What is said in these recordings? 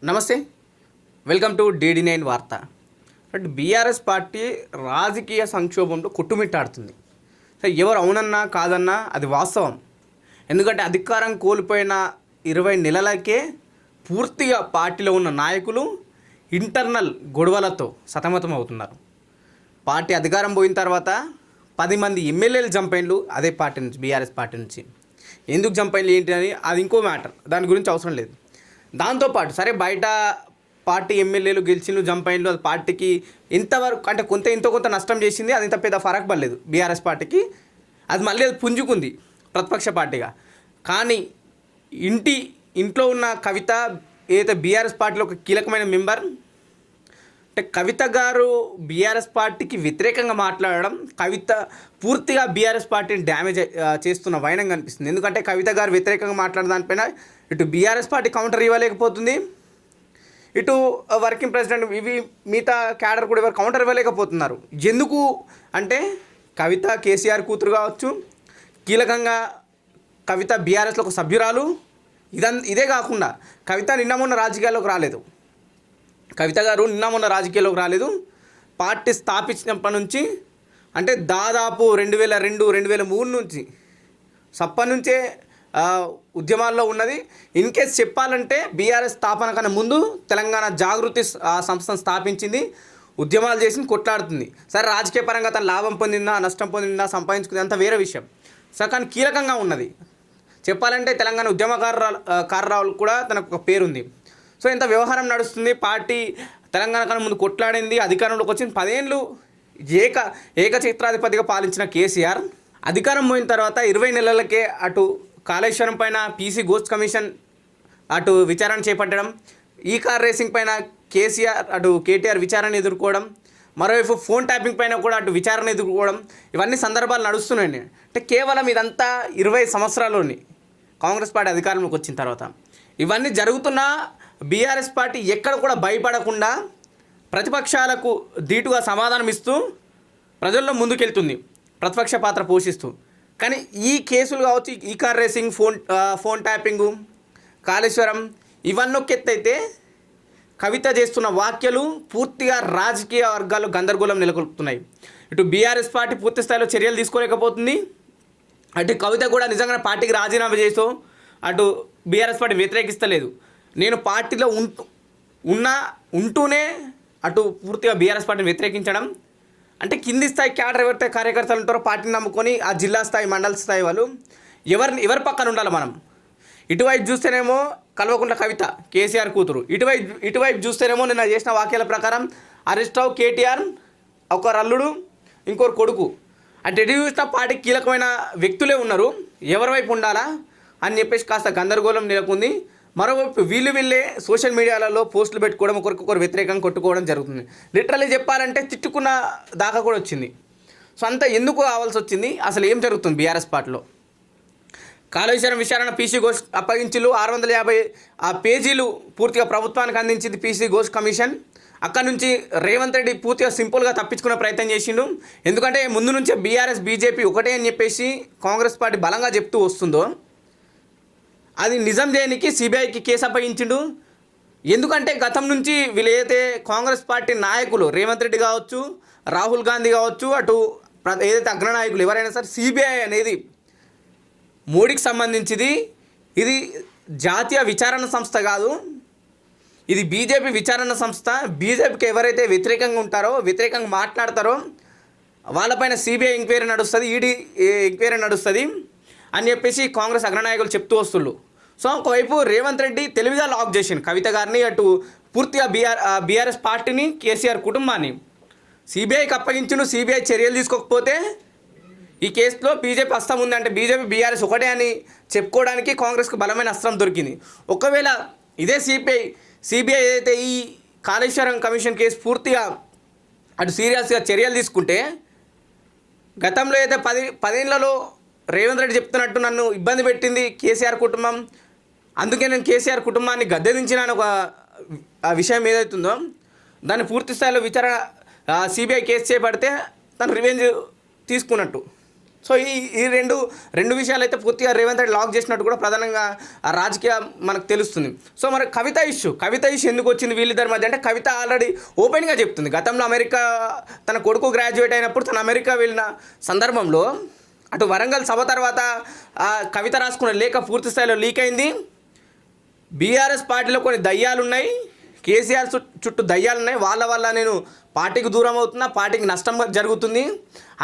నమస్తే, welcome to DD9 వార్త. BRS party రాజకీయ సంక్షోభంలో కొట్టుమిట్టాడుతుంది. ఎవరు అవునన్నా కాదన్నా అది వాస్తవం. ఎందుకంటే అధికారం కోల్పోయిన 20 నెలలకే పూర్తిగా పార్టీలో ఉన్న నాయకులు ఇంటర్నల్ గొడవలతో సతమతం అవుతున్నారు. పార్టీ అధికారం పోయిన తర్వాత 10 మంది ఎమ్మెల్యేలు జంపైన్లు అదే పార్టీ నుంచి, బీఆర్ఎస్ పార్టీ నుంచి. ఎందుకు జంపైన్లు ఏంటి అని అది ఇంకో మ్యాటర్, దాని గురించి అవసరం లేదు. దాంతోపాటు సరే బయట పార్టీ ఎమ్మెల్యేలు గెలిచిను జంపైన్లు, అది పార్టీకి ఇంతవరకు అంటే కొంత నష్టం చేసింది. అది ఇంత పెద్ద ఫరక్ పడలేదు బీఆర్ఎస్ పార్టీకి. అది మళ్ళీ అది పుంజుకుంది ప్రతిపక్ష పార్టీగా. కానీ ఇంట్లో ఉన్న కవిత ఏదైతే బీఆర్ఎస్ పార్టీలో ఒక కీలకమైన మెంబర్, అంటే కవిత గారు బీఆర్ఎస్ పార్టీకి వ్యతిరేకంగా మాట్లాడడం కవిత పూర్తిగా బీఆర్ఎస్ పార్టీని డ్యామేజ్ చేస్తున్న వైనం కనిపిస్తుంది. ఎందుకంటే కవిత గారు వ్యతిరేకంగా మాట్లాడిన దానిపైన ఇటు బీఆర్ఎస్ పార్టీ కౌంటర్ ఇవ్వలేకపోతుంది, ఇటు వర్కింగ్ ప్రెసిడెంట్ మిగతా క్యాడర్ కూడా ఎవరు కౌంటర్ ఇవ్వలేకపోతున్నారు. ఎందుకు అంటే కవిత కేసీఆర్ కూతురు కావచ్చు, కీలకంగా కవిత బీఆర్ఎస్లో ఒక సభ్యురాలు. ఇదే కాకుండా కవిత నిన్న మొన్న రాజకీయాల్లోకి రాలేదు. కవిత గారు నిన్న మొన్న రాజకీయాల్లోకి రాలేదు. పార్టీ స్థాపించినప్పటి నుంచి అంటే దాదాపు 2002, 2003 నుంచి సప్పటి నుంచే ఉద్యమాల్లో ఉన్నది. ఇన్ కేస్ చెప్పాలంటే బీఆర్ఎస్ స్థాపన కన్నా ముందు తెలంగాణ జాగృతి సంస్థను స్థాపించింది, ఉద్యమాలు చేసి కొట్లాడుతుంది. సరే రాజకీయ పరంగా తన లాభం పొందిందా, నష్టం పొందిందా, సంపాదించుకుంది అంత వేరే విషయం. సో కానీ కీలకంగా ఉన్నది. చెప్పాలంటే తెలంగాణ ఉద్యమకారురాలు కూడా తనకు ఒక పేరుంది. సో ఇంత వ్యవహారం నడుస్తుంది. పార్టీ తెలంగాణ కన్నా ముందు కొట్లాడింది, అధికారంలోకి వచ్చింది. 10 ఏళ్ళు ఏకఛత్రాధిపతిగా పాలించిన కేసీఆర్ అధికారం పోయిన తర్వాత 20 నెలలకే అటు కాళేశ్వరం పైన పీసీ గోస్ట్ కమిషన్ అటు విచారణ చేపట్టడం, ఈ కార్ రేసింగ్ పైన కేటీఆర్ విచారణ ఎదుర్కోవడం, మరోవైపు ఫోన్ ట్యాపింగ్ పైన కూడా అటు విచారణ ఎదుర్కోవడం, ఇవన్నీ సందర్భాలు నడుస్తున్నాయి. అంటే కేవలం ఇదంతా 20 సంవత్సరాల్లోని కాంగ్రెస్ పార్టీ అధికారంలోకి వచ్చిన తర్వాత ఇవన్నీ జరుగుతున్న బీఆర్ఎస్ పార్టీ ఎక్కడ కూడా భయపడకుండా ప్రతిపక్షాలకు ధీటుగా సమాధానం ఇస్తూ ప్రజల్లో ముందుకెళ్తుంది, ప్రతిపక్ష పాత్ర పోషిస్తూ. కానీ ఈ కేసులు కావచ్చు, ఈ car racing, phone tapping, Kaleshwaram, ఇవన్నీ ఒక ఎత్తు అయితే కవిత చేస్తున్న వ్యాఖ్యలు పూర్తిగా రాజకీయ వర్గాల్లో గందరగోళం నెలకొల్పుతున్నాయి. ఇటు బీఆర్ఎస్ పార్టీ పూర్తి స్థాయిలో చర్యలు తీసుకోలేకపోతుంది, అటు కవిత కూడా నిజంగా పార్టీకి రాజీనామా చేస్తూ అటు బీఆర్ఎస్ పార్టీ వ్యతిరేకిస్తలేదు. నేను పార్టీలో ఉంటూనే అటు పూర్తిగా బీఆర్ఎస్ పార్టీని వ్యతిరేకించడం అంటే కింది స్థాయి క్యాడర్ ఎవరైతే కార్యకర్తలు ఉంటారో పార్టీని నమ్ముకొని ఆ జిల్లా స్థాయి, మండల స్థాయి వాళ్ళు ఎవరి పక్కన ఉండాలి మనం. ఇటువైపు చూస్తేనేమో కల్వకుంట్ల కవిత కేసీఆర్ కూతురు, ఇటువైపు చూస్తేనేమో నిన్న చేసిన వాక్యాల ప్రకారం హరీష్ రావు, కేటీఆర్ ఒక అల్లుడు, ఇంకొకరు కొడుకు. అంటే ఎటు చూసిన పార్టీకి కీలకమైన వ్యక్తులే ఉన్నారు. ఎవరి వైపు ఉండాలా అని చెప్పేసి కాస్త గందరగోళం నెలకొంది. మరోవైపు వీళ్ళే సోషల్ మీడియాలలో పోస్టులు పెట్టుకోవడం, ఒకరికొకరు వ్యతిరేకంగా కొట్టుకోవడం జరుగుతుంది. లిటరల్లీ చెప్పాలంటే తిట్టుకున్న దాకా కూడా వచ్చింది. సో అంతా ఎందుకు కావాల్సి వచ్చింది, అసలు ఏం జరుగుతుంది బీఆర్ఎస్ పార్టీలో? కాళేశ్వరం విచారణ పీసీ ఘోష్ అప్పగించిలు 650 పేజీలు పూర్తిగా ప్రభుత్వానికి అందించింది పీసీ ఘోష్ కమిషన్. అక్కడ నుంచి రేవంత్ రెడ్డి పూర్తిగా సింపుల్గా తప్పించుకునే ప్రయత్నం చేసిండు. ఎందుకంటే ముందు నుంచే బీఆర్ఎస్ బీజేపీ ఒకటే అని చెప్పేసి కాంగ్రెస్ పార్టీ బలంగా చెప్తూ వస్తుందో అది నిజం చేయడానికి సిబిఐకి కేసు అప్పగించిండు. ఎందుకంటే గతం నుంచి వీళ్ళు ఏదైతే కాంగ్రెస్ పార్టీ నాయకులు రేవంత్ రెడ్డి కావచ్చు, రాహుల్ గాంధీ కావచ్చు, అటు ఏదైతే అగ్రనాయకులు ఎవరైనా సరే సిబిఐ అనేది మోడీకి సంబంధించింది, ఇది జాతీయ విచారణ సంస్థ కాదు, ఇది బీజేపీ విచారణ సంస్థ. బీజేపీకి ఎవరైతే వ్యతిరేకంగా ఉంటారో, వ్యతిరేకంగా మాట్లాడతారో వాళ్ళపైన సిబిఐ ఎంక్వైరీ నడుస్తుంది, ఈడీ ఎంక్వైరీ నడుస్తుంది అని చెప్పేసి కాంగ్రెస్ అగ్రనాయకులు చెప్తూ వస్తున్నారు. సో ఒకవైపు రేవంత్ రెడ్డి తెలివిగా లాక్ చేసిండు కవిత గారిని, అటు పూర్తిగా బీఆర్ఎస్ పార్టీని, కేసీఆర్ కుటుంబాన్ని సిబిఐకి అప్పగించిండు. సిబిఐ చర్యలు తీసుకోకపోతే ఈ కేసులో బీజేపీ హస్తం ఉంది, అంటే బీజేపీ బీఆర్ఎస్ ఒకటే అని చెప్పుకోవడానికి కాంగ్రెస్కి బలమైన అస్త్రం దొరికింది. ఒకవేళ ఇదే సిబిఐ ఏదైతే ఈ కాళేశ్వరం కమిషన్ కేసు పూర్తిగా అటు సీరియస్గా చర్యలు తీసుకుంటే, గతంలో అయితే 10 ఏళ్లలో రేవంత్ రెడ్డి చెప్తున్నట్టు నన్ను ఇబ్బంది పెట్టింది కేసీఆర్ కుటుంబం, అందుకే నేను కేసీఆర్ కుటుంబాన్ని గద్దెదించినాను ఒక విషయం ఏదైతుందో దాన్ని పూర్తి స్థాయిలో విచారణ సిబిఐ కేసు చేపడితే తను రివెంజ్ తీసుకున్నట్టు. సో ఈ రెండు విషయాలు అయితే పూర్తిగా రేవంత్ రెడ్డి లాక్ చేసినట్టు కూడా ప్రధానంగా ఆ రాజకీయ మనకు తెలుస్తుంది. సో మరి కవిత ఇష్యూ ఎందుకు వచ్చింది వీళ్ళిద్దరి మధ్య అంటే కవిత ఆల్రెడీ ఓపెన్గా చెప్తుంది. గతంలో అమెరికా తన కొడుకు గ్రాడ్యుయేట్ అయినప్పుడు తను అమెరికా వెళ్ళిన సందర్భంలో అటు వరంగల్ సభ తర్వాత కవిత రాసుకున్న లేఖ పూర్తి స్థాయిలో లీక్ అయింది. బీఆర్ఎస్ పార్టీలో కొన్ని దయ్యాలు ఉన్నాయి, కేసీఆర్ చుట్టూ దయ్యాలు ఉన్నాయి, వాళ్ళ వల్ల నేను పార్టీకి దూరం అవుతున్నా, పార్టీకి నష్టం జరుగుతుంది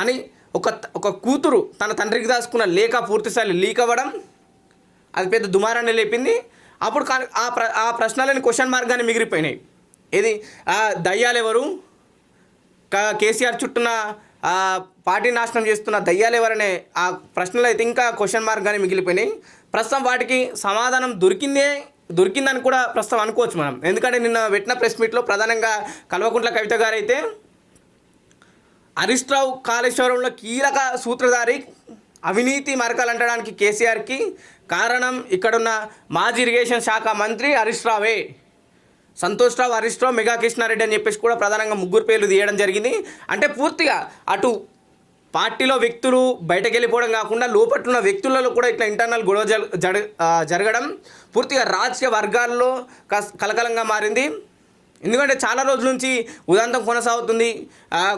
అని ఒక కూతురు తన తండ్రికి దాచుకున్న లేఖ పూర్తి స్థాయిలో లీక్ అవ్వడం అది పెద్ద దుమారాన్ని లేపింది. అప్పుడు ఆ ప్రశ్నలని క్వశ్చన్ మార్గాన్ని మిగిలిపోయినాయి. ఏది దయ్యాలు ఎవరు, కేసీఆర్ చుట్టూన పార్టీ నాశనం చేస్తున్న దయ్యాలు ఎవరనే ఆ ప్రశ్నలు అయితే ఇంకా క్వశ్చన్ మార్గాన్ని మిగిలిపోయినాయి. ప్రస్తుతం వాటికి సమాధానం దొరికిందని కూడా ప్రస్తుతం అనుకోవచ్చు మనం. ఎందుకంటే నిన్న పెట్టిన ప్రెస్ మీట్లో ప్రధానంగా కల్వకుంట్ల కవిత గారు అయితే హరీష్ రావు కాళేశ్వరంలో కీలక సూత్రధారి, అవినీతి మరకలు అంటడానికి కేసీఆర్కి కారణం ఇక్కడున్న మాజీ ఇరిగేషన్ శాఖ మంత్రి హరీష్ రావే, సంతోష్ రావు, హరీష్ రావు, మెగా కృష్ణారెడ్డి అని చెప్పేసి కూడా ప్రధానంగా ముగ్గురు పేర్లు తీయడం జరిగింది. అంటే పూర్తిగా అటు పార్టీలో వ్యక్తులు బయటకు వెళ్ళిపోవడం కాకుండా లోపట్లున్న వ్యక్తులలో కూడా ఇట్లా ఇంటర్నల్ గొడవ జరగడం పూర్తిగా రాజకీయ వర్గాల్లో కలకలంగా మారింది. ఎందుకంటే చాలా రోజుల నుంచి ఉదాంతం కొనసాగుతుంది.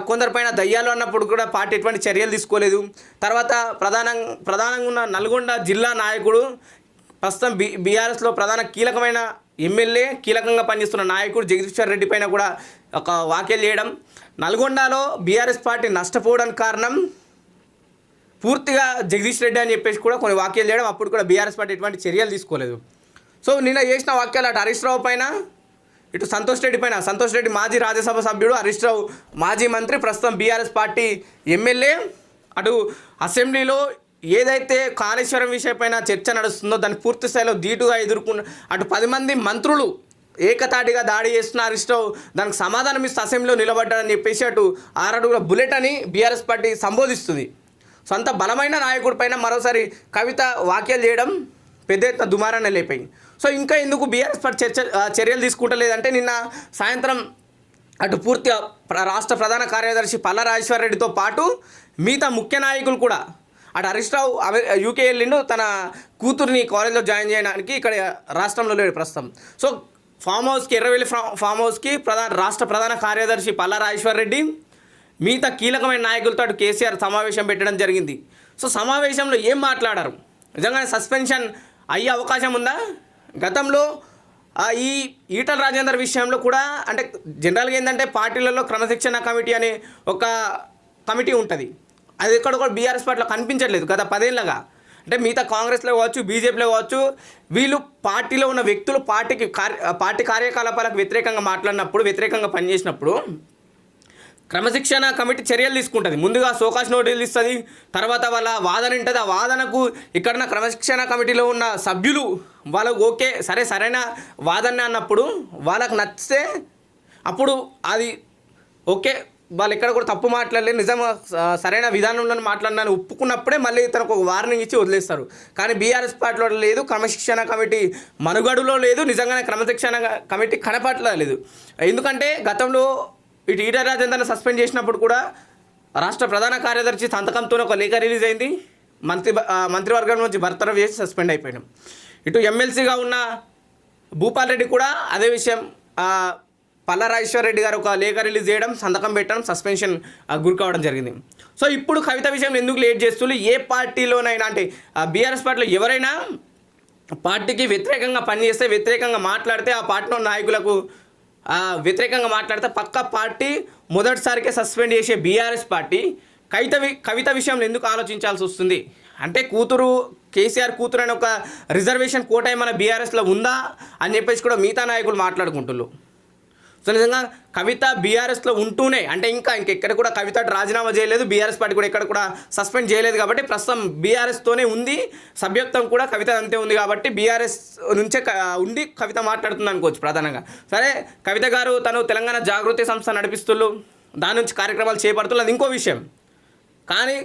కొందరిపైన దయ్యాలు అన్నప్పుడు కూడా పార్టీ ఎటువంటి చర్యలు తీసుకోలేదు. తర్వాత ప్రధానంగా ఉన్న నల్గొండ జిల్లా నాయకుడు ప్రస్తుతం బీఆర్ఎస్లో ప్రధాన కీలకమైన ఎమ్మెల్యే, కీలకంగా పనిచేస్తున్న నాయకుడు జగదీశ్వర్ రెడ్డి పైన కూడా ఒక వ్యాఖ్యలు చేయడం, నల్గొండలో బీఆర్ఎస్ పార్టీ నష్టపోవడానికి కారణం పూర్తిగా జగదీష్ రెడ్డి అని చెప్పేసి కూడా కొన్ని వ్యాఖ్యలు చేయడం. అప్పుడు కూడా బీఆర్ఎస్ పార్టీ ఎటువంటి చర్యలు తీసుకోలేదు. సో నిన్న చేసిన వ్యాఖ్యలు అటు హరీష్ రావు పైన, ఇటు సంతోష్ రెడ్డి పైన, సంతోష్ రెడ్డి మాజీ రాజ్యసభ సభ్యుడు, హరీష్ రావు మాజీ మంత్రి, ప్రస్తుతం బీఆర్ఎస్ పార్టీ ఎమ్మెల్యే. అటు అసెంబ్లీలో ఏదైతే కాళేశ్వరం విషయం పైన చర్చ నడుస్తుందో దాన్ని పూర్తి స్థాయిలో ధీటుగా ఎదుర్కొన్న అటు 10 మంది మంత్రులు ఏకతాటిగా దాడి చేస్తున్న హరీష్ రావు దానికి సమాధానం ఇస్తూ అసెంబ్లీలో నిలబడ్డారని చెప్పేసి అటు 6 అడుగుల బుల్లెట్ అని బీఆర్ఎస్ పార్టీ సంబోధిస్తుంది. సొంత బలమైన నాయకుడి పైన మరోసారి కవిత వ్యాఖ్యలు చేయడం పెద్ద ఎత్తున దుమారాన్ని లేపాయి. సో ఇంకా ఎందుకు బీఆర్ఎస్ పార్టీ చర్యలు తీసుకుంటలేదంటే నిన్న సాయంత్రం అటు పూర్తిగా రాష్ట్ర ప్రధాన కార్యదర్శి పల్లా రాజేశ్వర్ రెడ్డితో పాటు మిగతా ముఖ్య నాయకులు కూడా అటు హరీష్ రావు యూకే వెళ్ళిండు తన కూతుర్ని కాలేజ్లో జాయిన్ చేయడానికి, ఇక్కడ రాష్ట్రంలో లేడు ప్రస్తుతం. సో ఫామ్ హౌస్కి ఎర్రవెల్లి ఫామ్ హౌస్కి రాష్ట్ర ప్రధాన కార్యదర్శి పల్లా రాజేశ్వర్ రెడ్డి మిగతా కీలకమైన నాయకులతో అటు కేసీఆర్ సమావేశం పెట్టడం జరిగింది. సో సమావేశంలో ఏం మాట్లాడారు, నిజంగానే సస్పెన్షన్ అయ్యే అవకాశం ఉందా? గతంలో ఈ ఈటల రాజేందర్ విషయంలో కూడా అంటే జనరల్గా ఏంటంటే పార్టీలలో క్రమశిక్షణ కమిటీ అనే ఒక కమిటీ ఉంటుంది. అది ఎక్కడ కూడా బీఆర్ఎస్ పార్టీలో కనిపించట్లేదు గత 10 ఏళ్ళగా. అంటే మిగతా కాంగ్రెస్లో కావచ్చు, బీజేపీలో కావచ్చు, వీళ్ళు పార్టీలో ఉన్న వ్యక్తులు పార్టీ కార్యకలాపాలకు వ్యతిరేకంగా మాట్లాడినప్పుడు, వ్యతిరేకంగా పనిచేసినప్పుడు క్రమశిక్షణ కమిటీ చర్యలు తీసుకుంటుంది. ముందుగా సోకాష్ నోటీసులు ఇస్తుంది, తర్వాత వాళ్ళ వాదన ఉంటుంది. ఆ వాదనకు ఇక్కడున్న క్రమశిక్షణ కమిటీలో ఉన్న సభ్యులు వాళ్ళకు ఓకే సరైన వాదన అన్నప్పుడు వాళ్ళకు నచ్చితే అప్పుడు అది ఓకే, వాళ్ళు ఎక్కడ కూడా తప్పు మాట్లాడలేదు, నిజంగా సరైన విధానంలో మాట్లాడినాను ఒప్పుకున్నప్పుడే మళ్ళీ తనకు ఒక వార్నింగ్ ఇచ్చి వదిలేస్తారు. కానీ బీఆర్ఎస్ పార్టీలో లేదు, క్రమశిక్షణ కమిటీ మనుగడలో లేదు, నిజంగానే క్రమశిక్షణ కమిటీ కనపడలేదు. ఎందుకంటే గతంలో ఇటు ఈటల రాజేందర్ని సస్పెండ్ చేసినప్పుడు కూడా రాష్ట్ర ప్రధాన కార్యదర్శి సంతకంతో ఒక లేఖ రిలీజ్ అయింది, మంత్రివర్గం నుంచి బర్తరఫ్ చేసి సస్పెండ్ అయిపోయినాం. ఇటు ఎమ్మెల్సీగా ఉన్న భూపాల్ రెడ్డి కూడా అదే విషయం, పల్లా రాజేశ్వర్ రెడ్డి గారు ఒక లేఖ రిలీజ్ చేయడం, సంతకం పెట్టడం, సస్పెన్షన్ గురి కావడం జరిగింది. సో ఇప్పుడు కవిత విషయం ఎందుకు లేట్ చేస్తున్నారు? ఏ పార్టీలోనైనా అంటే బీఆర్ఎస్ పార్టీలో ఎవరైనా పార్టీకి వ్యతిరేకంగా పనిచేస్తే, వ్యతిరేకంగా మాట్లాడితే, ఆ పార్టీలో నాయకులకు వ్యతిరేకంగా మాట్లాడితే పక్క పార్టీ మొదటిసారికే సస్పెండ్ చేసే బీఆర్ఎస్ పార్టీ కవిత విషయంలో ఎందుకు ఆలోచించాల్సి వస్తుంది? అంటే కేసీఆర్ కూతురు అనే ఒక రిజర్వేషన్ కోట ఏమైనా బీఆర్ఎస్లో ఉందా అని చెప్పేసి కూడా మిగతా నాయకులు మాట్లాడుకుంటున్నారు. సో నిజంగా కవిత బీఆర్ఎస్లో ఉంటూనే అంటే ఇంకా ఎక్కడ కూడా కవిత రాజీనామా చేయలేదు, బీఆర్ఎస్ పార్టీ కూడా ఎక్కడ కూడా సస్పెండ్ చేయలేదు కాబట్టి ప్రస్తుతం బీఆర్ఎస్తోనే ఉంది, సభ్యత్వం కూడా కవిత అంతే ఉంది కాబట్టి బీఆర్ఎస్ నుంచే ఉండి కవిత మాట్లాడుతుంది అనుకోవచ్చు ప్రధానంగా. సరే, కవిత గారు తను తెలంగాణ జాగృతి సంస్థ నడిపిస్తున్నారు, దాని నుంచి కార్యక్రమాలు చేపడుతున్నారు, అది ఇంకో విషయం. కానీ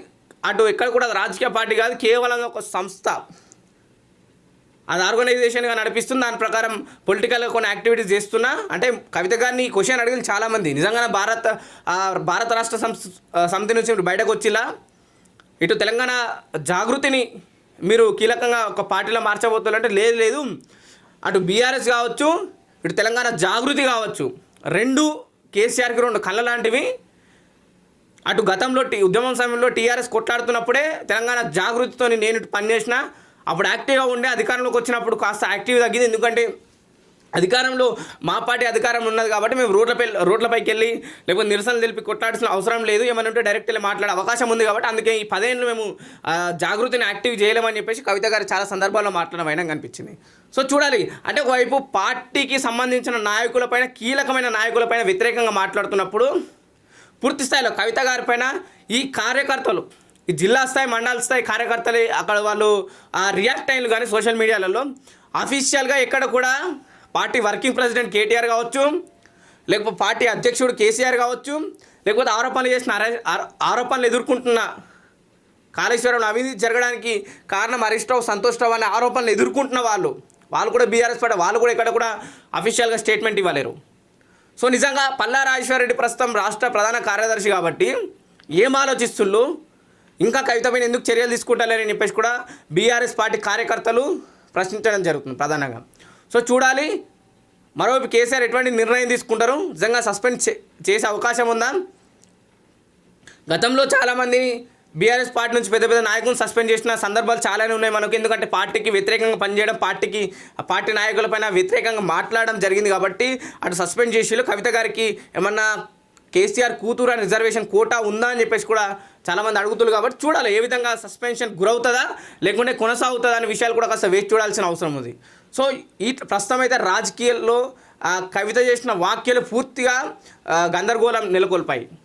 అటు ఎక్కడ కూడా రాజకీయ పార్టీ కాదు, కేవలం ఒక సంస్థ, అది ఆర్గనైజేషన్గా నడిపిస్తుంది. దాని ప్రకారం పొలిటికల్గా కొన్ని యాక్టివిటీస్ చేస్తున్నా. అంటే కవిత గారిని క్వశ్చన్ అడిగిన చాలామంది నిజంగానే భారత రాష్ట్ర సమితి నుంచి బయటకు వచ్చిలా ఇటు తెలంగాణ జాగృతిని మీరు కీలకంగా ఒక పార్టీలో మార్చబోతున్నారంటే లేదు, అటు బీఆర్ఎస్ కావచ్చు, ఇటు తెలంగాణ జాగృతి కావచ్చు, రెండు కేసీఆర్కి రెండు కళ్ళ లాంటివి. అటు గతంలో ఉద్యమం సమయంలో టీఆర్ఎస్ కొట్లాడుతున్నప్పుడే తెలంగాణ జాగృతితో నేను ఇటు పనిచేసిన, అప్పుడు యాక్టివ్గా ఉండే, అధికారంలోకి వచ్చినప్పుడు కాస్త యాక్టివ్ తగ్గింది. ఎందుకంటే అధికారంలో మా పార్టీ అధికారం ఉన్నది కాబట్టి మేము రోడ్లపైకి వెళ్ళి లేకపోతే నిరసనలు తెలిపి కొట్లాడాల్సిన అవసరం లేదు, ఏమైనా ఉంటే డైరెక్ట్ వెళ్ళి మాట్లాడే అవకాశం ఉంది కాబట్టి అందుకే ఈ 10 ఏళ్ళు మేము జాగృతిని యాక్టివ్ చేయలేమని చెప్పేసి కవిత గారు చాలా సందర్భాల్లో మాట్లాడడం అయినా కనిపించింది. సో చూడాలి, అంటే ఒకవైపు పార్టీకి సంబంధించిన నాయకులపైన, కీలకమైన నాయకులపైన వ్యతిరేకంగా మాట్లాడుతున్నప్పుడు పూర్తి స్థాయిలో కవిత గారి పైన ఈ కార్యకర్తలు, ఈ జిల్లా స్థాయి మండల స్థాయి కార్యకర్తలు అక్కడ వాళ్ళు రియాక్ట్ అయ్యారు. కానీ సోషల్ మీడియాలలో అఫీషియల్గా ఎక్కడ కూడా పార్టీ వర్కింగ్ ప్రెసిడెంట్ కేటీఆర్ కావచ్చు, లేకపోతే పార్టీ అధ్యక్షుడు కేసీఆర్ కావచ్చు, లేకపోతే ఆరోపణలు ఎదుర్కొంటున్న కాళేశ్వరంలో అవినీతి జరగడానికి కారణం హరీష్ రావు, సంతోష్ రావు అనే ఆరోపణలు ఎదుర్కొంటున్న వాళ్ళు కూడా బీఆర్ఎస్ పార్టీ వాళ్ళు కూడా ఎక్కడ కూడా అఫీషియల్గా స్టేట్మెంట్ ఇవ్వలేరు. సో నిజంగా పల్లా రాజేశ్వరరెడ్డి ప్రస్తుతం రాష్ట్ర ప్రధాన కార్యదర్శి కాబట్టి ఏం ఆలోచిస్తుళ్ళు, ఇంకా కవిత పైన ఎందుకు చర్యలు తీసుకుంటారని చెప్పేసి కూడా బీఆర్ఎస్ పార్టీ కార్యకర్తలు ప్రశ్నించడం జరుగుతుంది ప్రధానంగా. సో చూడాలి, మరోవైపు కేసీఆర్ ఎటువంటి నిర్ణయం తీసుకుంటారు, నిజంగా సస్పెండ్ చేసే అవకాశం ఉందా? గతంలో చాలామంది బీఆర్ఎస్ పార్టీ నుంచి పెద్ద పెద్ద నాయకులను సస్పెండ్ చేసిన సందర్భాలు చాలానే ఉన్నాయి మనకు. ఎందుకంటే పార్టీకి వ్యతిరేకంగా పనిచేయడం, పార్టీ నాయకులపైన వ్యతిరేకంగా మాట్లాడడం జరిగింది కాబట్టి అటు సస్పెండ్ చేసి. కవిత గారికి ఏమన్నా కేసీఆర్ కూతురు అని రిజర్వేషన్ కోటా ఉందా అని చెప్పేసి కూడా చాలామంది అడుగుతున్నారు కాబట్టి చూడాలి ఏ విధంగా సస్పెన్షన్ గురవుతుందా లేకుంటే కొనసాగుతుందా అనే విషయాలు కూడా కాస్త వేచి చూడాల్సిన అవసరం ఉంది. సో ఈ ప్రస్తుతం అయితే రాజకీయాల్లో కవిత చేసిన వ్యాఖ్యలు పూర్తిగా గందరగోళం నెలకొల్పాయి.